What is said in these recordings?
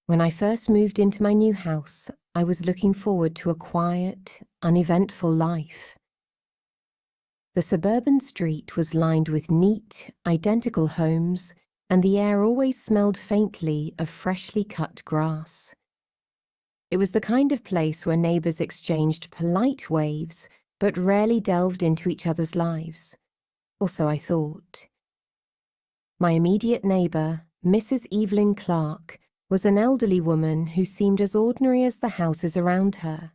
When I first moved into my new house, I was looking forward to a quiet, uneventful life. The suburban street was lined with neat, identical homes, and the air always smelled faintly of freshly cut grass. It was the kind of place where neighbours exchanged polite waves, but rarely delved into each other's lives. Or so I thought. My immediate neighbour, Mrs. Evelyn Clark, was an elderly woman who seemed as ordinary as the houses around her.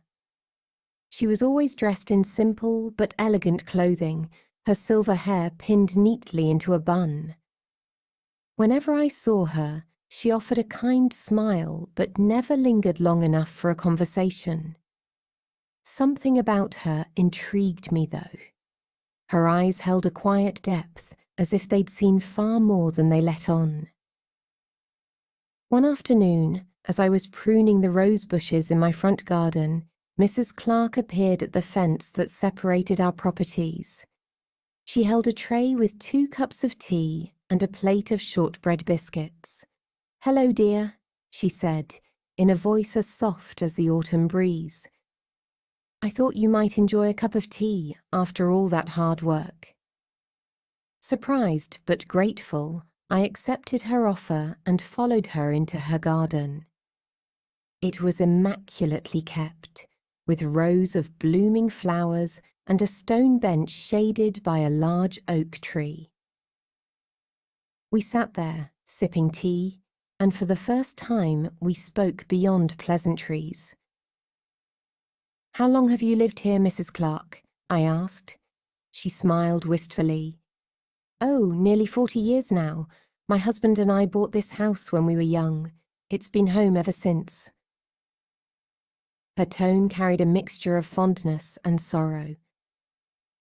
She was always dressed in simple but elegant clothing, her silver hair pinned neatly into a bun. Whenever I saw her, she offered a kind smile but never lingered long enough for a conversation. Something about her intrigued me, though. Her eyes held a quiet depth, as if they'd seen far more than they let on. One afternoon, as I was pruning the rose bushes in my front garden, Mrs. Clark appeared at the fence that separated our properties. She held a tray with 2 cups of tea and a plate of shortbread biscuits. "Hello, dear," she said, in a voice as soft as the autumn breeze. "I thought you might enjoy a cup of tea after all that hard work." Surprised but grateful, I accepted her offer and followed her into her garden. It was immaculately kept, with rows of blooming flowers and a stone bench shaded by a large oak tree. We sat there, sipping tea, and for the first time we spoke beyond pleasantries. "How long have you lived here, Mrs. Clark?" I asked. She smiled wistfully. "Oh, nearly 40 years now. My husband and I bought this house when we were young. It's been home ever since." Her tone carried a mixture of fondness and sorrow.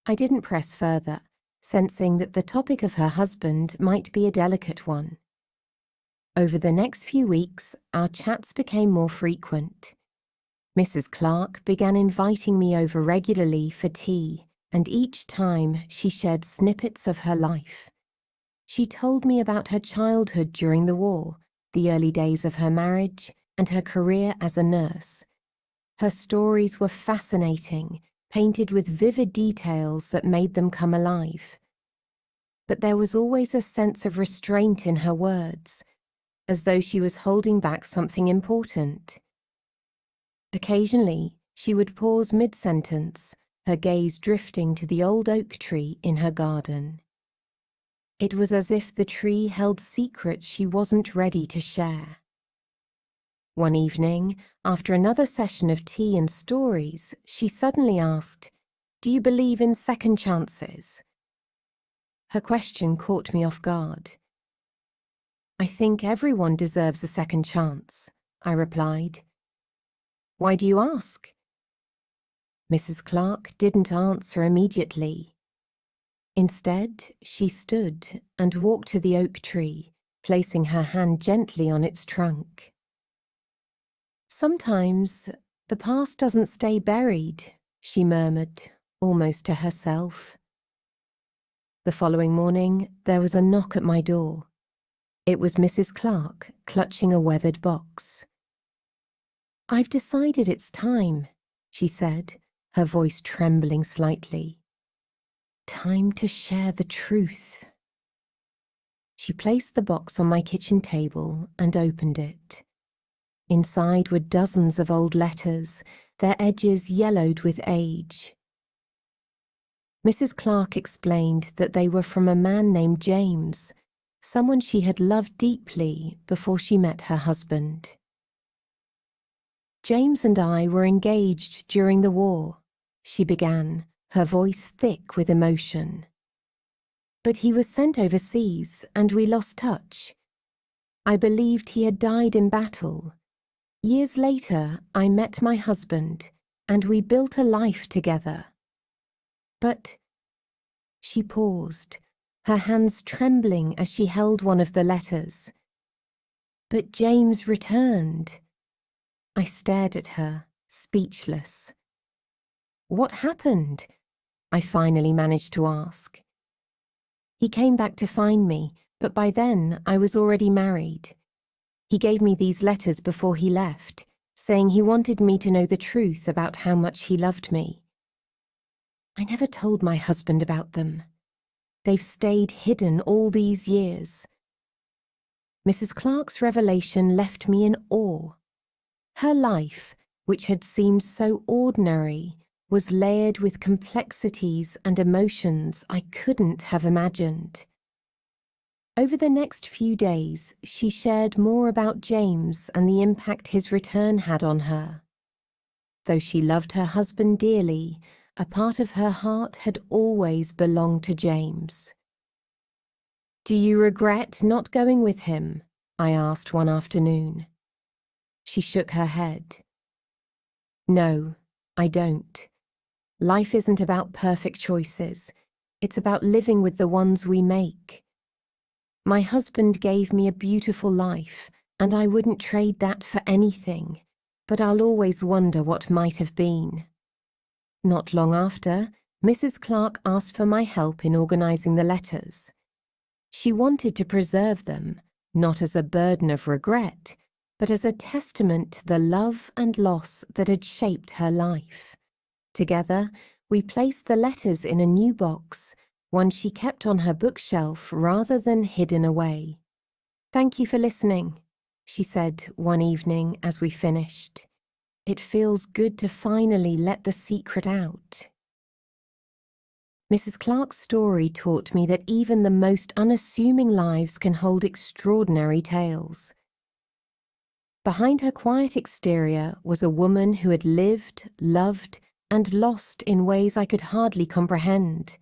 I didn't press further, sensing that the topic of her husband might be a delicate one. Over the next few weeks, our chats became more frequent. Mrs. Clark began inviting me over regularly for tea, and each time she shared snippets of her life. She told me about her childhood during the war, the early days of her marriage, and her career as a nurse. Her stories were fascinating, painted with vivid details that made them come alive. But there was always a sense of restraint in her words, as though she was holding back something important. Occasionally, she would pause mid-sentence, her gaze drifting to the old oak tree in her garden. It was as if the tree held secrets she wasn't ready to share. One evening, after another session of tea and stories, she suddenly asked, "Do you believe in second chances?" Her question caught me off guard. "I think everyone deserves a second chance," I replied. "Why do you ask?" Mrs. Clark didn't answer immediately. Instead, she stood and walked to the oak tree, placing her hand gently on its trunk. "Sometimes the past doesn't stay buried," she murmured, almost to herself. The following morning, there was a knock at my door. It was Mrs. Clark, clutching a weathered box. "I've decided it's time," she said, her voice trembling slightly. "Time to share the truth." She placed the box on my kitchen table and opened it. Inside were dozens of old letters, their edges yellowed with age. Mrs. Clark explained that they were from a man named James, someone she had loved deeply before she met her husband. "James and I were engaged during the war," she began, her voice thick with emotion. "But he was sent overseas and we lost touch. I believed he had died in battle. Years later, I met my husband and we built a life together. But..." She paused, her hands trembling as she held one of the letters. "But James returned." I stared at her, speechless. "What happened?" I finally managed to ask. "He came back to find me, but by then I was already married. He gave me these letters before he left, saying he wanted me to know the truth about how much he loved me. I never told my husband about them. They've stayed hidden all these years. Mrs. Clark's revelation left me in awe. Her life, which had seemed so ordinary, was layered with complexities and emotions I couldn't have imagined. Over the next few days, she shared more about James and the impact his return had on her. Though she loved her husband dearly, a part of her heart had always belonged to James. "Do you regret not going with him?" I asked one afternoon. She shook her head. "No, I don't. Life isn't about perfect choices. It's about living with the ones we make. My husband gave me a beautiful life, and I wouldn't trade that for anything, but I'll always wonder what might have been." Not long after, Mrs. Clark asked for my help in organising the letters. She wanted to preserve them, not as a burden of regret, but as a testament to the love and loss that had shaped her life. Together, we placed the letters in a new box, one she kept on her bookshelf rather than hidden away. "Thank you for listening," she said one evening as we finished. "It feels good to finally let the secret out." Mrs. Clark's story taught me that even the most unassuming lives can hold extraordinary tales. Behind her quiet exterior was a woman who had lived, loved, and lost in ways I could hardly comprehend.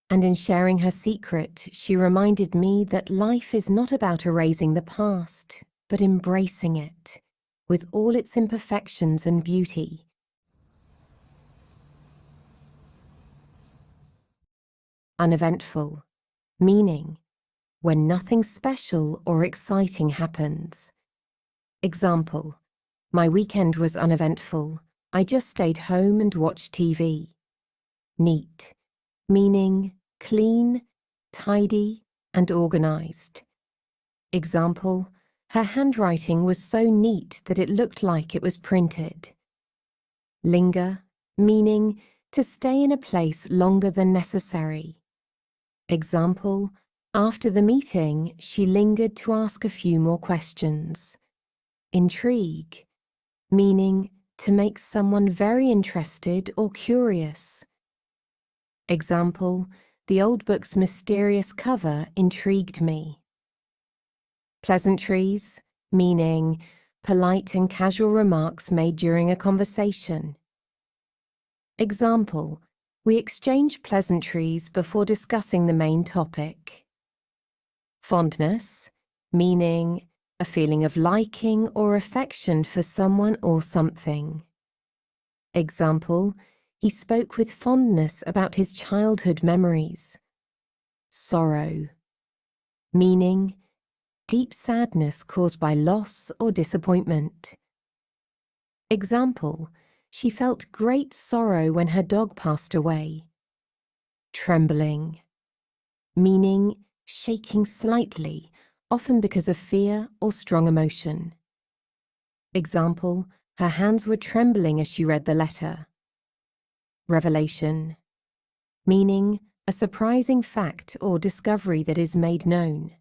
And in sharing her secret, she reminded me that life is not about erasing the past, but embracing it, with all its imperfections and beauty. Uneventful, meaning when nothing special or exciting happens. Example, my weekend was uneventful. I just stayed home and watched TV. Neat, meaning clean, tidy, and organised. Example, her handwriting was so neat that it looked like it was printed. Linger, meaning to stay in a place longer than necessary. Example, after the meeting, she lingered to ask a few more questions. Intrigue, meaning to make someone very interested or curious. Example, the old book's mysterious cover intrigued me. Pleasantries, meaning polite and casual remarks made during a conversation. Example, we exchanged pleasantries before discussing the main topic. Fondness, meaning a feeling of liking or affection for someone or something. Example, he spoke with fondness about his childhood memories. Sorrow, meaning deep sadness caused by loss or disappointment. Example, she felt great sorrow when her dog passed away. Trembling, meaning shaking slightly, often because of fear or strong emotion. Example, her hands were trembling as she read the letter. Revelation, meaning a surprising fact or discovery that is made known.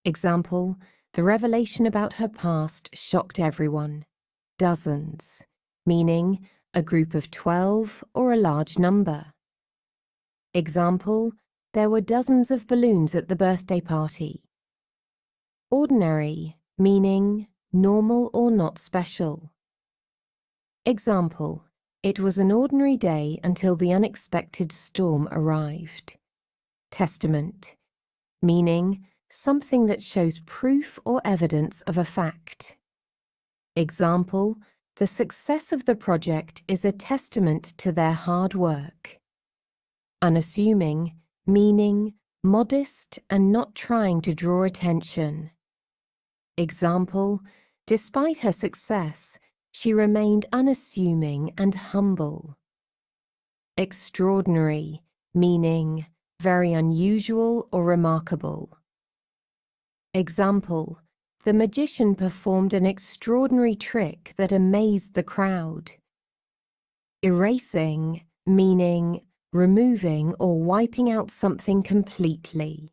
Example, the revelation about her past shocked everyone. Dozens, meaning a group of 12 or a large number. Example, there were dozens of balloons at the birthday party. Ordinary, meaning normal or not special. Example, it was an ordinary day until the unexpected storm arrived. Testament, meaning something that shows proof or evidence of a fact. Example, the success of the project is a testament to their hard work. Unassuming, meaning modest and not trying to draw attention. Example, despite her success, she remained unassuming and humble. Extraordinary, meaning very unusual or remarkable. Example, the magician performed an extraordinary trick that amazed the crowd. Erasing, meaning removing or wiping out something completely.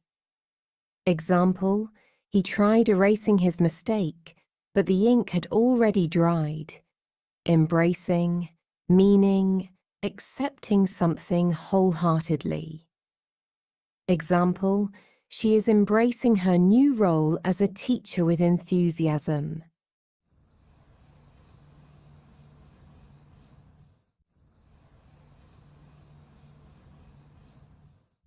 Example, he tried erasing his mistake, but the ink had already dried. Embracing, meaning accepting something wholeheartedly. Example, she is embracing her new role as a teacher with enthusiasm.